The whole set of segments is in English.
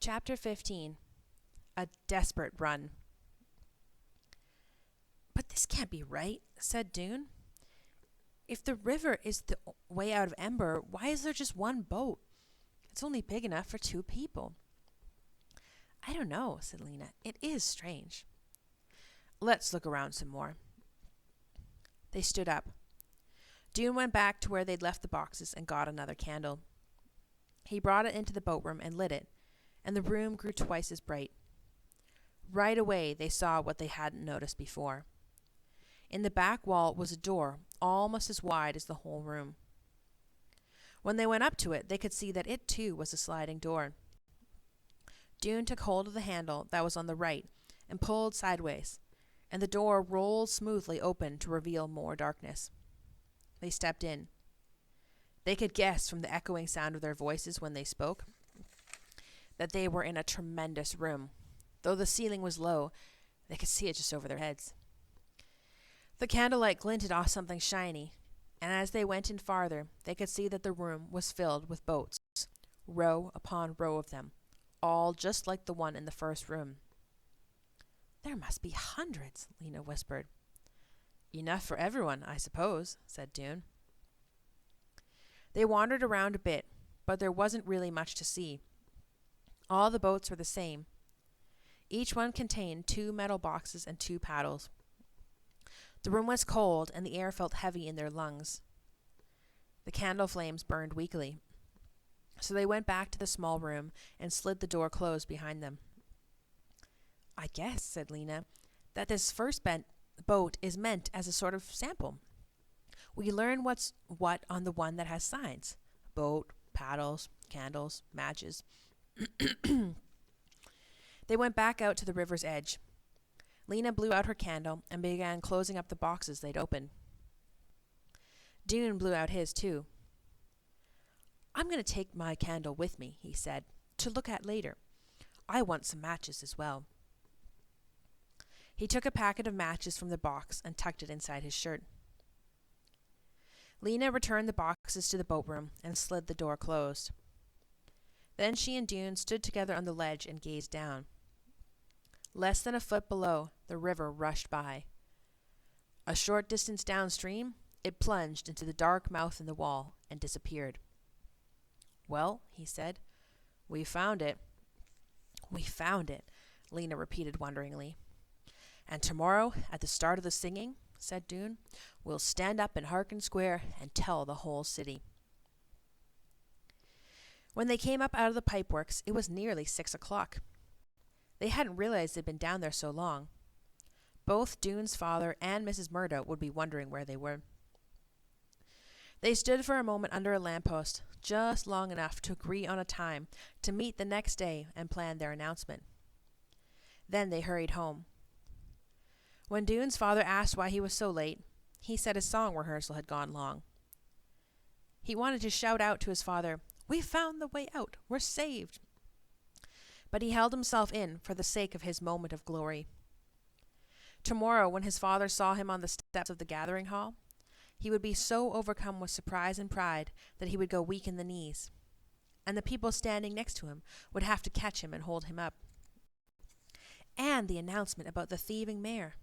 Chapter 15. A Desperate Run. "But this can't be right," said Dune. "If the river is the way out of Ember, why is there just one boat? It's only big enough for 2 people." "I don't know," said Lena. "It is strange." "Let's look around some more." They stood up. Dune went back to where they'd left the boxes and got another candle. He brought it into the boat room and lit it, and the room grew twice as bright. Right away they saw what they hadn't noticed before. In the back wall was a door almost as wide as the whole room. When they went up to it, they could see that it too was a sliding door. Dune took hold of the handle that was on the right and pulled sideways, and the door rolled smoothly open to reveal more darkness. They stepped in. They could guess from the echoing sound of their voices when they spoke that they were in a tremendous room. Though the ceiling was low, they could see it just over their heads. The candlelight glinted off something shiny, and as they went in farther, they could see that the room was filled with boats, row upon row of them, all just like the one in the first room. "There must be hundreds," Lena whispered. "Enough for everyone, I suppose," said Dune. They wandered around a bit, but there wasn't really much to see. All the boats were the same. Each one contained 2 metal boxes and 2 paddles. The room was cold, and the air felt heavy in their lungs. The candle flames burned weakly. So they went back to the small room and slid the door closed behind them. "I guess," said Lena, "that this first boat is meant as a sort of sample. We learn what's what on the one that has signs. Boat, paddles, candles, matches." They went back out to the river's edge. Lena blew out her candle and began closing up the boxes they'd opened. Dune blew out his, too. "I'm going to take my candle with me," he said, "to look at later. I want some matches as well." He took a packet of matches from the box and tucked it inside his shirt. Lena returned the boxes to the boat room and slid the door closed. Then she and Dune stood together on the ledge and gazed down. Less than a foot below, the river rushed by. A short distance downstream, it plunged into the dark mouth in the wall and disappeared. "Well," he said, "we found it." "We found it," Lena repeated wonderingly. "And tomorrow, at the start of the singing," said Dune, "we'll stand up in Harkin Square and tell the whole city." When they came up out of the pipeworks, it was nearly 6 o'clock. They hadn't realized they'd been down there so long. Both Dune's father and Mrs. Murdo would be wondering where they were. They stood for a moment under a lamppost, just long enough to agree on a time to meet the next day and plan their announcement. Then they hurried home. When Dune's father asked why he was so late, he said his song rehearsal had gone long. He wanted to shout out to his father, "We found the way out! We're saved!" But he held himself in for the sake of his moment of glory. Tomorrow, when his father saw him on the steps of the gathering hall, he would be so overcome with surprise and pride that he would go weak in the knees, and the people standing next to him would have to catch him and hold him up. And the announcement about the thieving mayor.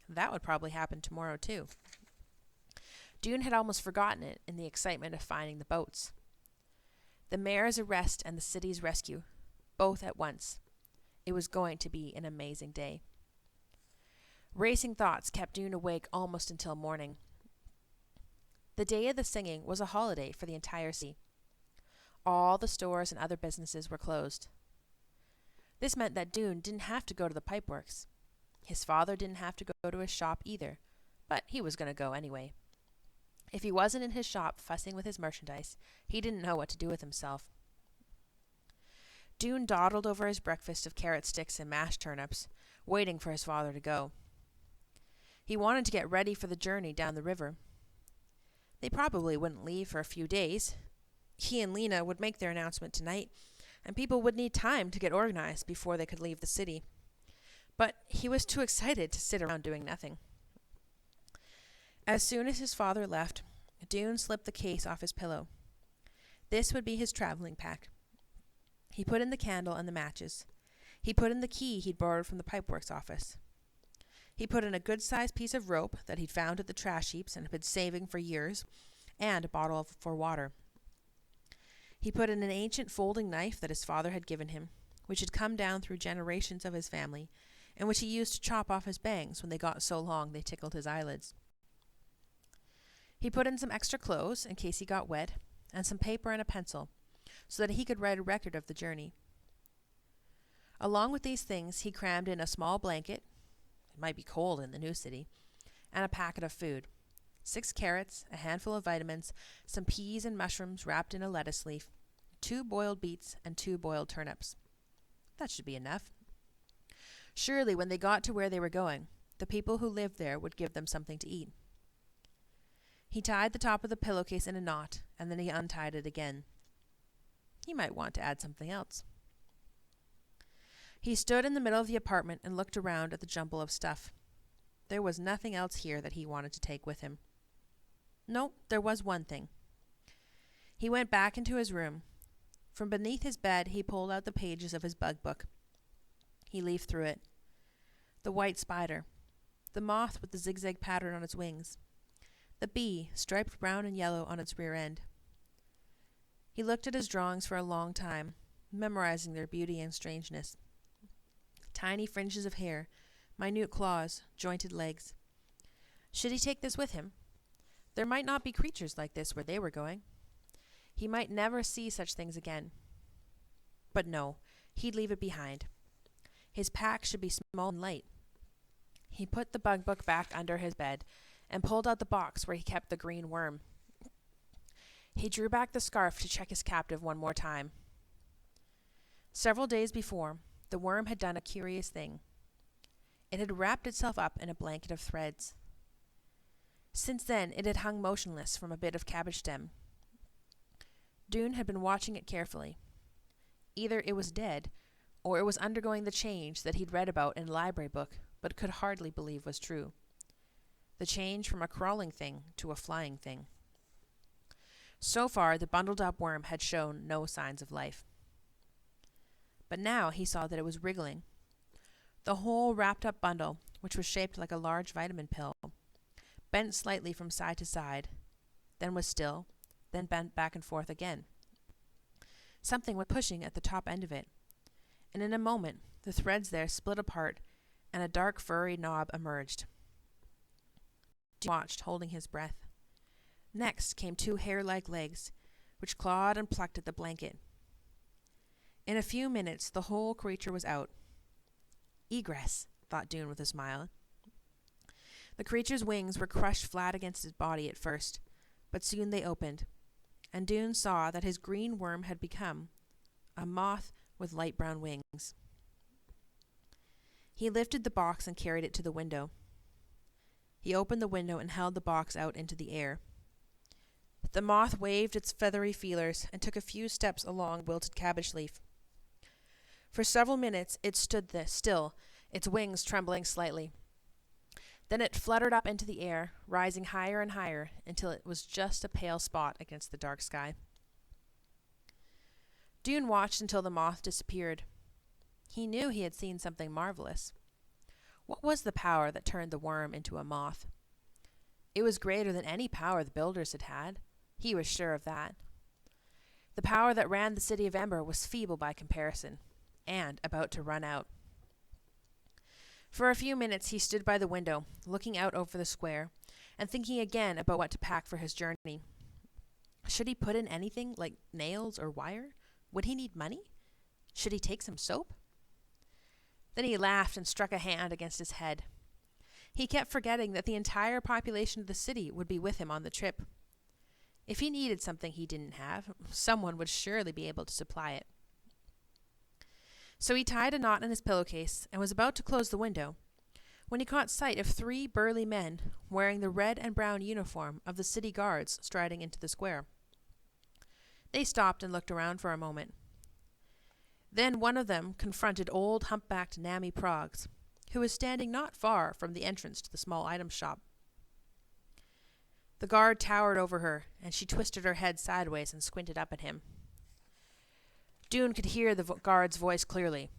That would probably happen tomorrow, too. Dune had almost forgotten it in the excitement of finding the boats. The mayor's arrest and the city's rescue, both at once. It was going to be an amazing day. Racing thoughts kept Dune awake almost until morning. The day of the singing was a holiday for the entire city. All the stores and other businesses were closed. This meant that Dune didn't have to go to the pipeworks. His father didn't have to go to his shop either, but he was going to go anyway. If he wasn't in his shop fussing with his merchandise, he didn't know what to do with himself. Dune dawdled over his breakfast of carrot sticks and mashed turnips, waiting for his father to go. He wanted to get ready for the journey down the river. They probably wouldn't leave for a few days. He and Lena would make their announcement tonight, and people would need time to get organized before they could leave the city. But he was too excited to sit around doing nothing. As soon as his father left, Dune slipped the case off his pillow. This would be his traveling pack. He put in the candle and the matches. He put in the key he'd borrowed from the pipeworks office. He put in a good-sized piece of rope that he'd found at the trash heaps and had been saving for years, and a bottle for water. He put in an ancient folding knife that his father had given him, which had come down through generations of his family, and which he used to chop off his bangs when they got so long they tickled his eyelids. He put in some extra clothes in case he got wet, and some paper and a pencil, so that he could write a record of the journey. Along with these things, he crammed in a small blanket, it might be cold in the new city, and a packet of food. 6 carrots, a handful of vitamins, some peas and mushrooms wrapped in a lettuce leaf, 2 boiled beets, and 2 boiled turnips. That should be enough. Surely, when they got to where they were going, the people who lived there would give them something to eat. He tied the top of the pillowcase in a knot, and then he untied it again. He might want to add something else. He stood in the middle of the apartment and looked around at the jumble of stuff. There was nothing else here that he wanted to take with him. No, there was one thing. He went back into his room. From beneath his bed, he pulled out the pages of his bug book. He leafed through it. The white spider. The moth with the zigzag pattern on its wings. The bee, striped brown and yellow on its rear end. He looked at his drawings for a long time, memorizing their beauty and strangeness. Tiny fringes of hair, minute claws, jointed legs. Should he take this with him? There might not be creatures like this where they were going. He might never see such things again. But no, he'd leave it behind. His pack should be small and light. He put the bug book back under his bed and pulled out the box where he kept the green worm. He drew back the scarf to check his captive one more time. Several days before, the worm had done a curious thing. It had wrapped itself up in a blanket of threads. Since then, it had hung motionless from a bit of cabbage stem. Jeanne had been watching it carefully. Either it was dead, or it was undergoing the change that he'd read about in a library book, but could hardly believe was true. The change from a crawling thing to a flying thing. So far, the bundled-up worm had shown no signs of life. But now he saw that it was wriggling. The whole wrapped-up bundle, which was shaped like a large vitamin pill, bent slightly from side to side, then was still, then bent back and forth again. Something was pushing at the top end of it, and in a moment the threads there split apart and a dark furry knob emerged. He watched, holding his breath. Next came 2 hair-like legs, which clawed and plucked at the blanket. In a few minutes the whole creature was out. Egress, thought Jeanne with a smile. The creature's wings were crushed flat against his body at first, but soon they opened, and Jeanne saw that his green worm had become a moth with light brown wings. He lifted the box and carried it to the window. He opened the window and held the box out into the air. The moth waved its feathery feelers and took a few steps along wilted cabbage leaf. For several minutes it stood there still, its wings trembling slightly. Then it fluttered up into the air, rising higher and higher until it was just a pale spot against the dark sky. Jeanne watched until the moth disappeared. He knew he had seen something marvelous. What was the power that turned the worm into a moth? It was greater than any power the builders had had. He was sure of that. The power that ran the city of Ember was feeble by comparison, and about to run out. For a few minutes he stood by the window, looking out over the square, and thinking again about what to pack for his journey. Should he put in anything like nails or wire? Would he need money? Should he take some soap? Then he laughed and struck a hand against his head. He kept forgetting that the entire population of the city would be with him on the trip. If he needed something he didn't have, someone would surely be able to supply it. So he tied a knot in his pillowcase and was about to close the window when he caught sight of 3 burly men wearing the red and brown uniform of the city guards striding into the square. They stopped and looked around for a moment. Then one of them confronted old humpbacked Nammy Proggs, who was standing not far from the entrance to the small item shop. The guard towered over her, and she twisted her head sideways and squinted up at him. Dune could hear the guard's voice clearly.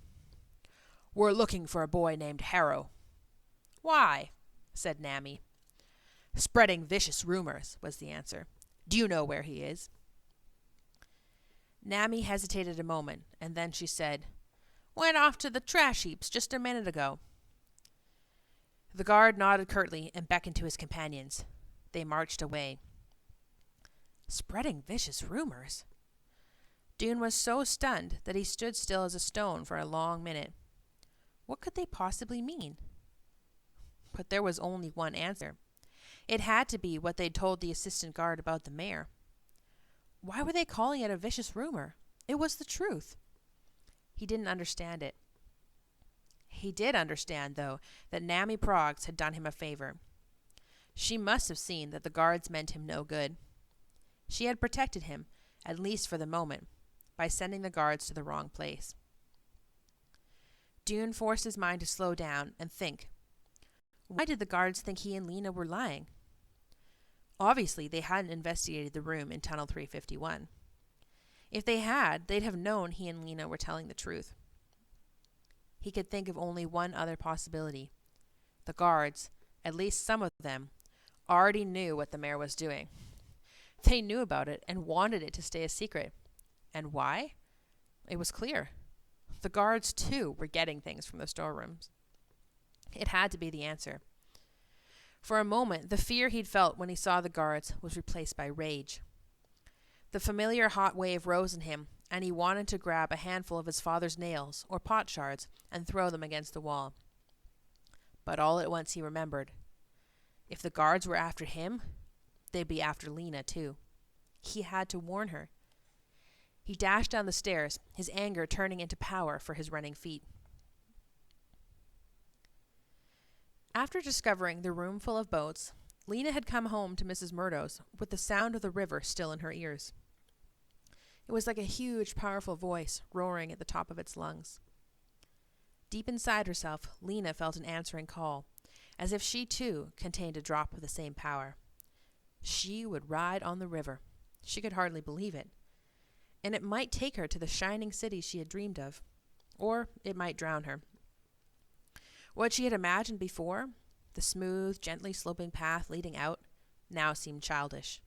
"We're looking for a boy named Harrow." "Why?" said Nammy. "Spreading vicious rumors," was the answer. "Do you know where he is?" Nammy hesitated a moment, and then she said, "Went off to the trash heaps just a minute ago." The guard nodded curtly and beckoned to his companions. They marched away. Spreading vicious rumors? Dune was so stunned that he stood still as a stone for a long minute. What could they possibly mean? But there was only one answer. It had to be what they'd told the assistant guard about the mayor. Why were they calling it a vicious rumor? It was the truth. He didn't understand it. He did understand, though, that Nammy Proggs had done him a favor. She must have seen that the guards meant him no good. She had protected him, at least for the moment, by sending the guards to the wrong place. Dune forced his mind to slow down and think. Why did the guards think he and Lena were lying? Obviously, they hadn't investigated the room in Tunnel 351. If they had, they'd have known he and Lena were telling the truth. He could think of only one other possibility. The guards, at least some of them, already knew what the mayor was doing. They knew about it and wanted it to stay a secret. And why? It was clear. The guards, too, were getting things from the storerooms. It had to be the answer. For a moment, the fear he'd felt when he saw the guards was replaced by rage. The familiar hot wave rose in him, and he wanted to grab a handful of his father's nails or pot shards and throw them against the wall. But all at once he remembered. If the guards were after him, they'd be after Lena, too. He had to warn her. He dashed down the stairs, his anger turning into power for his running feet. After discovering the room full of boats, Lena had come home to Mrs. Murdo's with the sound of the river still in her ears. It was like a huge, powerful voice roaring at the top of its lungs. Deep inside herself, Lena felt an answering call, as if she too contained a drop of the same power. She would ride on the river. She could hardly believe it. And it might take her to the shining city she had dreamed of. Or it might drown her. What she had imagined before, the smooth, gently sloping path leading out, now seemed childish.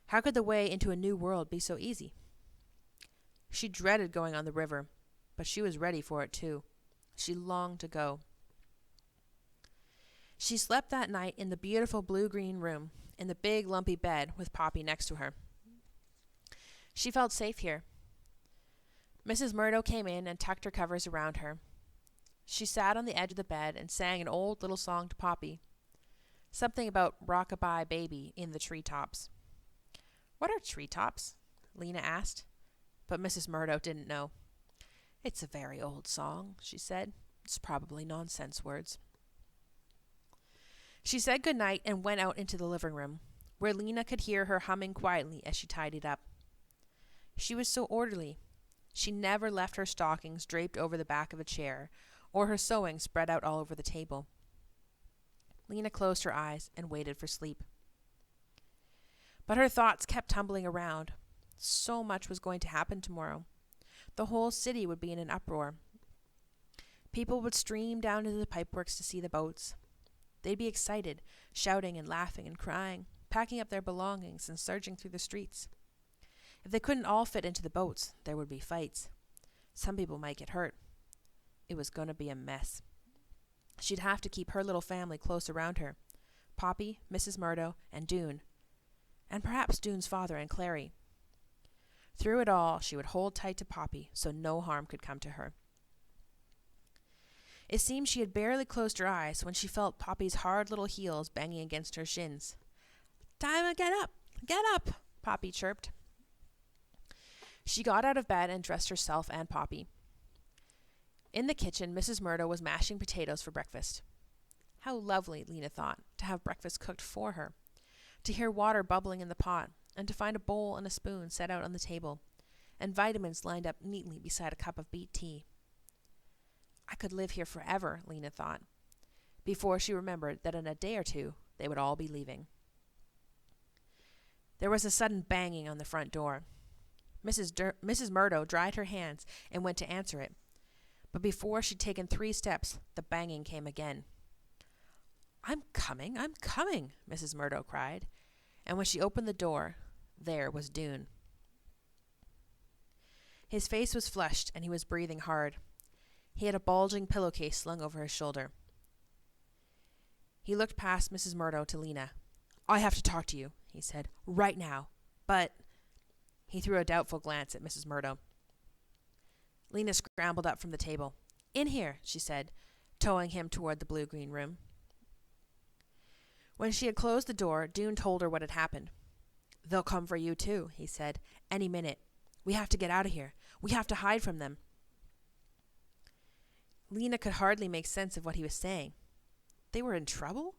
How could the way into a new world be so easy? She dreaded going on the river, but she was ready for it too. She longed to go. She slept that night in the beautiful blue-green room, in the big lumpy bed with Poppy next to her. She felt safe here. Mrs. Murdo came in and tucked her covers around her. She sat on the edge of the bed and sang an old little song to Poppy. Something about rock-a-bye baby in the treetops. What are treetops? Lena asked, but Mrs. Murdo didn't know. It's a very old song, she said. It's probably nonsense words. She said good night and went out into the living room, where Lena could hear her humming quietly as she tidied up. She was so orderly. She never left her stockings draped over the back of a chair, or her sewing spread out all over the table. Lena closed her eyes and waited for sleep. But her thoughts kept tumbling around. So much was going to happen tomorrow. The whole city would be in an uproar. People would stream down to the pipeworks to see the boats. They'd be excited, shouting and laughing and crying, packing up their belongings and surging through the streets. If they couldn't all fit into the boats, there would be fights. Some people might get hurt. It was going to be a mess. She'd have to keep her little family close around her. Poppy, Mrs. Murdo, and Dune. And perhaps Dune's father and Clary. Through it all, she would hold tight to Poppy so no harm could come to her. It seemed she had barely closed her eyes when she felt Poppy's hard little heels banging against her shins. "Time to get up! Get up!" Poppy chirped. She got out of bed and dressed herself and Poppy. In the kitchen, Mrs. Murdo was mashing potatoes for breakfast. How lovely, Lena thought, to have breakfast cooked for her, to hear water bubbling in the pot, and to find a bowl and a spoon set out on the table, and vitamins lined up neatly beside a cup of beet tea. I could live here forever, Lena thought, before she remembered that in a day or two they would all be leaving. There was a sudden banging on the front door. Mrs. Murdo dried her hands and went to answer it. But before she'd taken 3 steps, the banging came again. I'm coming, Mrs. Murdo cried. And when she opened the door, there was Dune. His face was flushed, and he was breathing hard. He had a bulging pillowcase slung over his shoulder. He looked past Mrs. Murdo to Lena. I have to talk to you, he said, right now. But he threw a doubtful glance at Mrs. Murdo. Lena scrambled up from the table. In here, she said, towing him toward the blue-green room. When she had closed the door, Dune told her what had happened. They'll come for you, too, he said, any minute. We have to get out of here. We have to hide from them. Lena could hardly make sense of what he was saying. They were in trouble?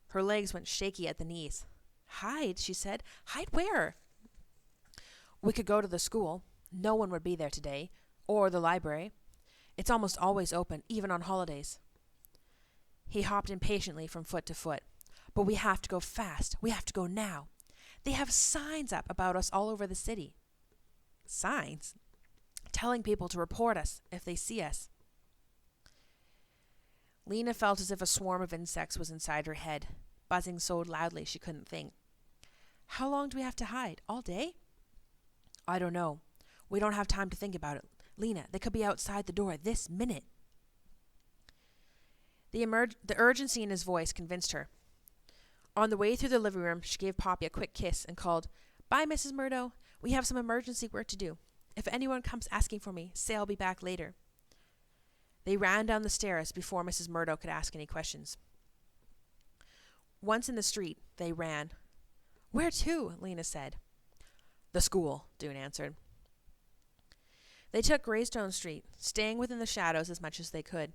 Her legs went shaky at the knees. Hide, she said. Hide where? We could go to the school. No one would be there today. Or the library. It's almost always open, even on holidays. He hopped impatiently from foot to foot. But we have to go fast. We have to go now. They have signs up about us all over the city. Signs? Telling people to report us if they see us. Lena felt as if a swarm of insects was inside her head, buzzing so loudly she couldn't think. How long do we have to hide? All day? I don't know. We don't have time to think about it. Lena, they could be outside the door this minute. The urgency in his voice convinced her. On the way through the living room, she gave Poppy a quick kiss and called, Bye, Mrs. Murdo. We have some emergency work to do. If anyone comes asking for me, say I'll be back later. They ran down the stairs before Mrs. Murdo could ask any questions. Once in the street, they ran. Where to? Lena said. The school, Dune answered. They took Greystone Street, staying within the shadows as much as they could.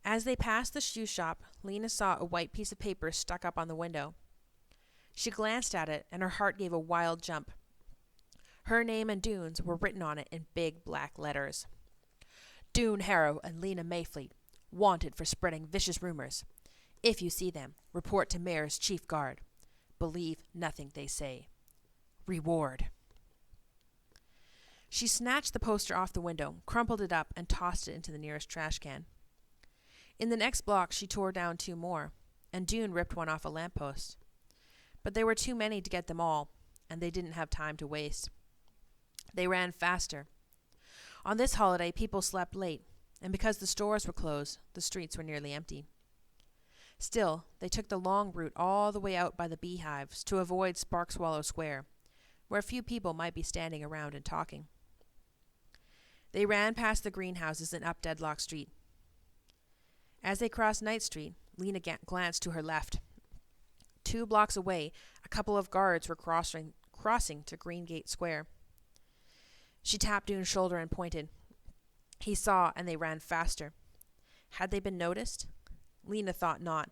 As they passed the shoe shop, Lena saw a white piece of paper stuck up on the window. She glanced at it, and her heart gave a wild jump. Her name and Dune's were written on it in big black letters. Dune Harrow and Lena Mayfleet, wanted for spreading vicious rumors. If you see them, report to Mayor's chief guard. Believe nothing they say. Reward. She snatched the poster off the window, crumpled it up, and tossed it into the nearest trash can. In the next block, she tore down 2 more, and Dune ripped one off a lamppost. But there were too many to get them all, and they didn't have time to waste. They ran faster. On this holiday, people slept late, and because the stores were closed, the streets were nearly empty. Still, they took the long route all the way out by the beehives to avoid Sparkswallow Square, where few people might be standing around and talking. They ran past the greenhouses and up Deadlock Street. As they crossed Knight Street, Lena glanced to her left. 2 blocks away, a couple of guards were crossing to Greengate Square. She tapped Dune's shoulder and pointed. He saw, and they ran faster. Had they been noticed? Lena thought not.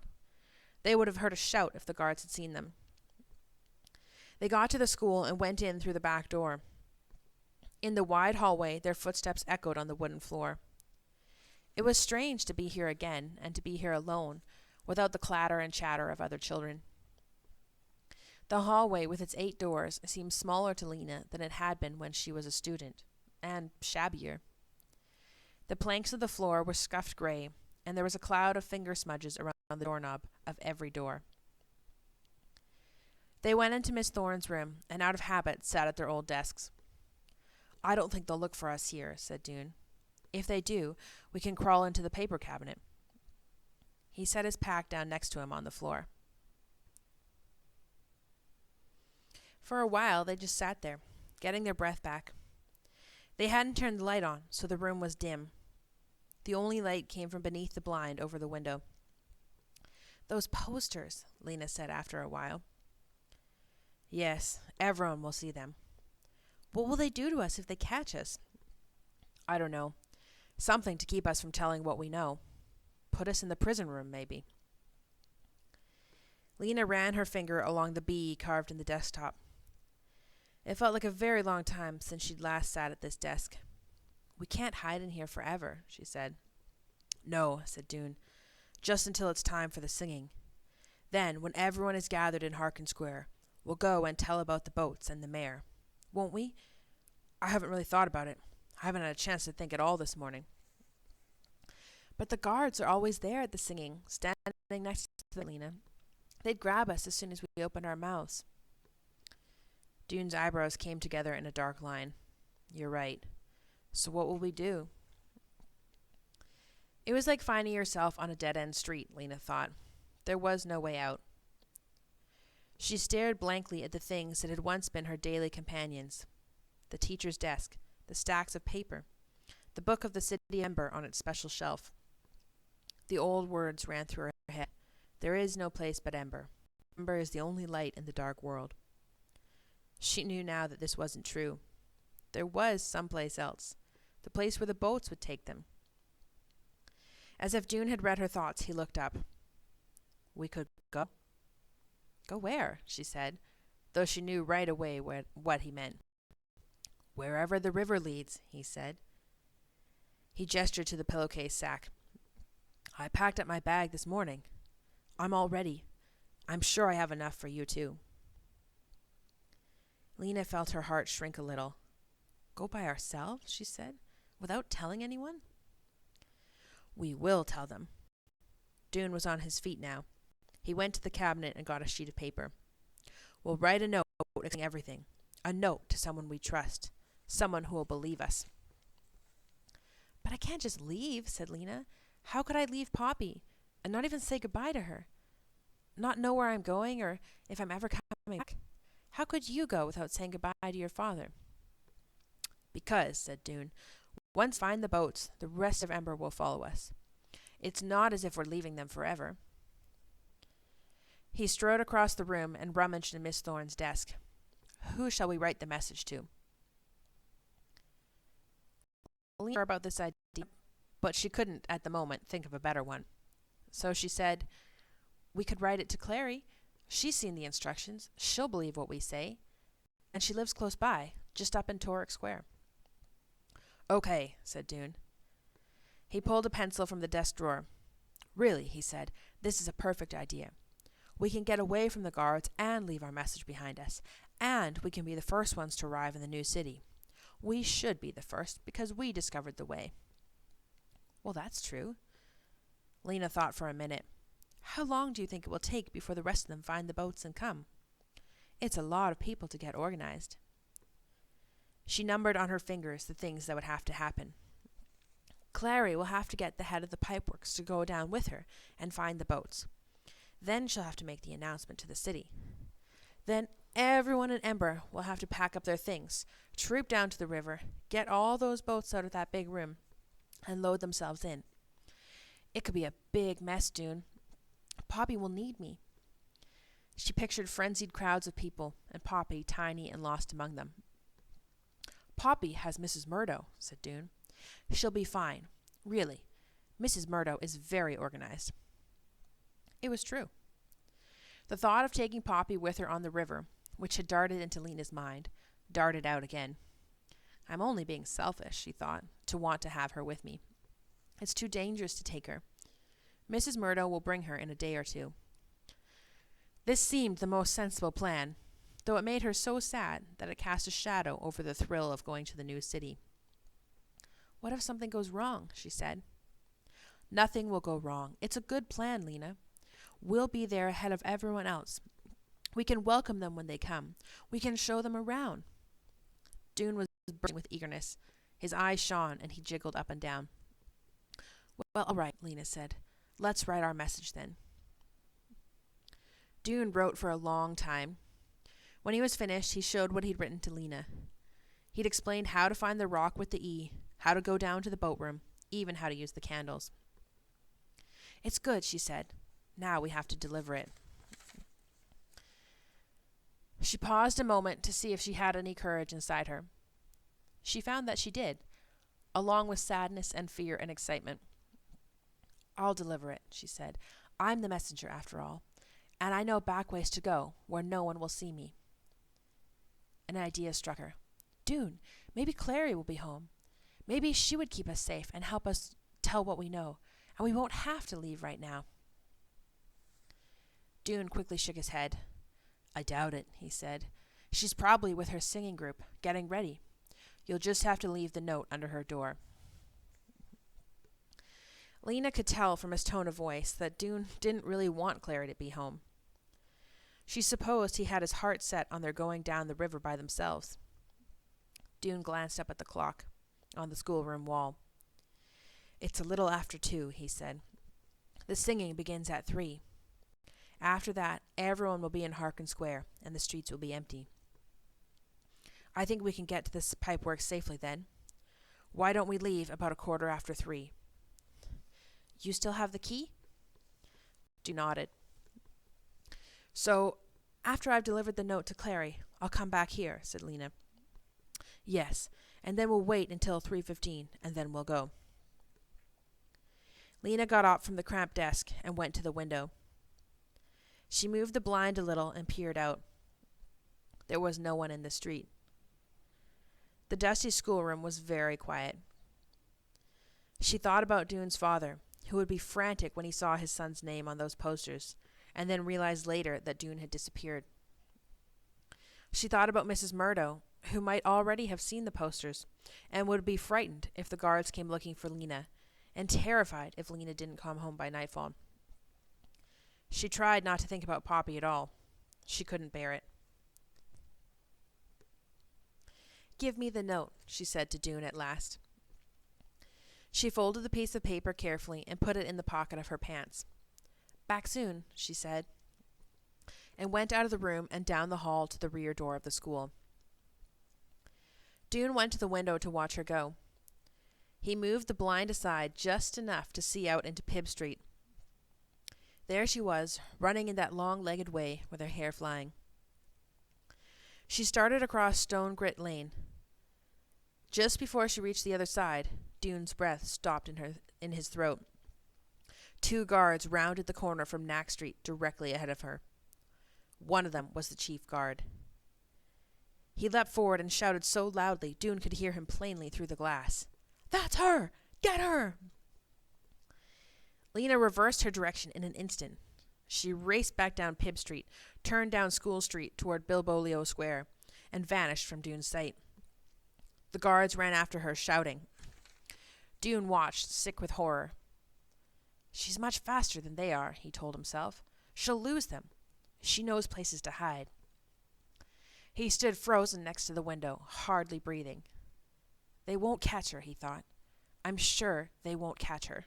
They would have heard a shout if the guards had seen them. They got to the school and went in through the back door. In the wide hallway, their footsteps echoed on the wooden floor. It was strange to be here again, and to be here alone, without the clatter and chatter of other children. The hallway with its 8 doors seemed smaller to Lena than it had been when she was a student, and shabbier. The planks of the floor were scuffed gray, and there was a cloud of finger smudges around the doorknob of every door. They went into Miss Thorne's room, and out of habit sat at their old desks. I don't think they'll look for us here, said Dune. If they do, we can crawl into the paper cabinet. He set his pack down next to him on the floor. For a while, they just sat there, getting their breath back. They hadn't turned the light on, so the room was dim. The only light came from beneath the blind over the window. Those posters, Lena said after a while. Yes, everyone will see them. What will they do to us if they catch us? I don't know. Something to keep us from telling what we know. Put us in the prison room, maybe. Lena ran her finger along the B carved in the desktop. It felt like a very long time since she'd last sat at this desk. We can't hide in here forever, she said. No, said Dune. Just until it's time for the singing. Then, when everyone is gathered in Harkin Square, we'll go and tell about the boats and the mayor. Won't we? I haven't really thought about it. I haven't had a chance to think at all this morning. But the guards are always there at the singing, standing next to the Lena. They'd grab us as soon as we opened our mouths. Dune's eyebrows came together in a dark line. You're right. So what will we do? It was like finding yourself on a dead-end street, Lena thought. There was no way out. She stared blankly at the things that had once been her daily companions. The teacher's desk, the stacks of paper, the book of the city Ember on its special shelf. The old words ran through her head. There is no place but Ember. Ember is the only light in the dark world. She knew now that this wasn't true. There was someplace else, the place where the boats would take them. As if June had read her thoughts, he looked up. We could go. Go where? She said, though she knew right away what he meant. Wherever the river leads, he said. He gestured to the pillowcase sack. I packed up my bag this morning. I'm all ready. I'm sure I have enough for you too. Lena felt her heart shrink a little. Go by ourselves, she said, without telling anyone? We will tell them. Dune was on his feet now. He went to the cabinet and got a sheet of paper. We'll write a note explaining everything. A note to someone we trust. Someone who will believe us. But I can't just leave, said Lena. How could I leave Poppy and not even say goodbye to her? Not know where I'm going or if I'm ever coming back? How could you go without saying goodbye to your father? Because, said Dune, once we find the boats, the rest of Ember will follow us. It's not as if we're leaving them forever. He strode across the room and rummaged in Miss Thorne's desk. Who shall we write the message to? Lena about this idea, but she couldn't, at the moment, think of a better one. So she said, we could write it to Clary. She's seen the instructions. She'll believe what we say. And she lives close by, just up in Toric Square. Okay, said Dune. He pulled a pencil from the desk drawer. Really, he said, this is a perfect idea. We can get away from the guards and leave our message behind us, and we can be the first ones to arrive in the new city. We should be the first, because we discovered the way. Well, that's true. Lena thought for a minute. How long do you think it will take before the rest of them find the boats and come? It's a lot of people to get organized. She numbered on her fingers the things that would have to happen. Clary will have to get the head of the pipeworks to go down with her and find the boats. Then she'll have to make the announcement to the city. Then everyone in Ember will have to pack up their things, troop down to the river, get all those boats out of that big room, and load themselves in. It could be a big mess, Dune. Poppy will need me. She pictured frenzied crowds of people, and Poppy tiny and lost among them. Poppy has Mrs. Murdo, said Dune. She'll be fine. Really, Mrs. Murdo is very organized. It was true. The thought of taking Poppy with her on the river, which had darted into Lena's mind, darted out again. I'm only being selfish, she thought, to want to have her with me. It's too dangerous to take her. Mrs. Murdo will bring her in a day or two. This seemed the most sensible plan, though it made her so sad that it cast a shadow over the thrill of going to the new city. What if something goes wrong? She said. Nothing will go wrong. It's a good plan, Lena. We'll be there ahead of everyone else. We can welcome them when they come. We can show them around. Dune was bursting with eagerness. His eyes shone, and he jiggled up and down. Well, all right, Lena said. Let's write our message then. Dune wrote for a long time. When he was finished, he showed what he'd written to Lena. He'd explained how to find the rock with the E, how to go down to the boat room, even how to use the candles. It's good, she said. Now we have to deliver it. She paused a moment to see if she had any courage inside her. She found that she did, along with sadness and fear and excitement. I'll deliver it, she said. I'm the messenger, after all, and I know back ways to go where no one will see me. An idea struck her. Dune, maybe Clary will be home. Maybe she would keep us safe and help us tell what we know, and we won't have to leave right now. Dune quickly shook his head. I doubt it, he said. She's probably with her singing group, getting ready. You'll just have to leave the note under her door. Lena could tell from his tone of voice that Doone didn't really want Clary to be home. She supposed he had his heart set on their going down the river by themselves. Doone glanced up at the clock on the schoolroom wall. It's a little after 2, he said. The singing begins at 3. After that, everyone will be in Harkin Square, and the streets will be empty. I think we can get to this pipeworks safely then. Why don't we leave about 3:15? You still have the key? Doone nodded. So, after I've delivered the note to Clary, I'll come back here, said Lena. Yes, and then we'll wait until 3:15, and then we'll go. Lena got up from the cramped desk and went to the window. She moved the blind a little and peered out. There was no one in the street. The dusty schoolroom was very quiet. She thought about Doone's father, who would be frantic when he saw his son's name on those posters, and then realized later that Doone had disappeared. She thought about Mrs. Murdo, who might already have seen the posters, and would be frightened if the guards came looking for Lena, and terrified if Lena didn't come home by nightfall. She tried not to think about Poppy at all. She couldn't bear it. Give me the note, she said to Doone at last. She folded the piece of paper carefully and put it in the pocket of her pants. Back soon, she said, and went out of the room and down the hall to the rear door of the school. Doone went to the window to watch her go. He moved the blind aside just enough to see out into Pibb Street. There she was, running in that long-legged way with her hair flying. She started across Stone Grit Lane. Just before she reached the other side, Doone's breath stopped in his throat. 2 guards rounded the corner from Knack Street directly ahead of her. One of them was the chief guard. He leapt forward and shouted so loudly Doone could hear him plainly through the glass. That's her! Get her! Lena reversed her direction in an instant. She raced back down Pibb Street, turned down School Street toward Bilbolio Square, and vanished from Doone's sight. The guards ran after her, shouting. Doone watched, sick with horror. She's much faster than they are, he told himself. She'll lose them. She knows places to hide. He stood frozen next to the window, hardly breathing. They won't catch her, he thought. I'm sure they won't catch her.